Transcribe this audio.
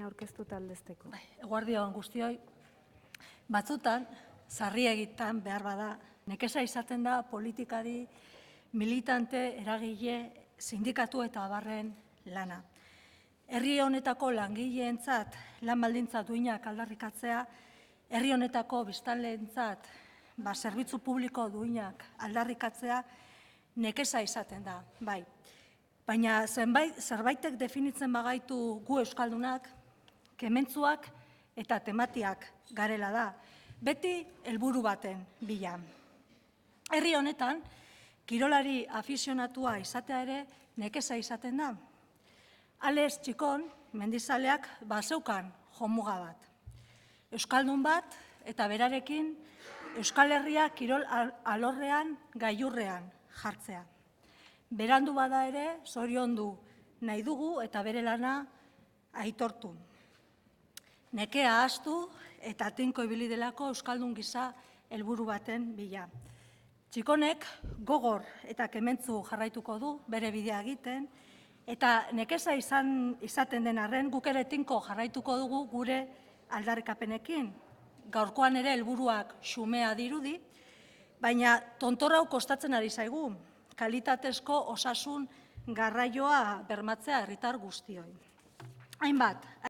ekimena aurkeztu aldezteko. Eguerdi on guztioi, batzutan, sarri egiten behar bada, nekeza izaten da politikari, militante, eragile, sindikatu eta abarren lana. Herri honetako langileentzat lan baldintza duinak aldarrikatzea, herri honetako biztanleentzat zerbitzu publiko duinak aldarrikatzea nekeza izaten da, bai. Baina zerbaitek definitzen bagaitu gu euskaldunak, kementzuak eta tematiak garela da, beti helburu baten bila. Herri honetan, kirolari afizionatua izatea ere nekeza izaten da. Alex Txikon, mendizaleak, zeukan jomuga bat. Euskaldun bat eta berarekin Euskal Herria kirol alorrean, gailurrean jartzea. Berandu bada ere, zoriondu nahi dugu eta bere lana aitortu. Nekea ahaztu eta tinko ibili delako euskaldun gisa helburu baten bila. Txikonek gogor eta kementzu jarraituko du bere bidea egiten, eta nekeza izaten den arren guk ere tinko jarraituko dugu gure aldarrikapenekin. Gaurkoan ere helburuak xumea dirudi, baina tontor hau kostatzen ari zaigu, kalitatezko osasun garraioa bermatzea herritar guztioi. Hainbat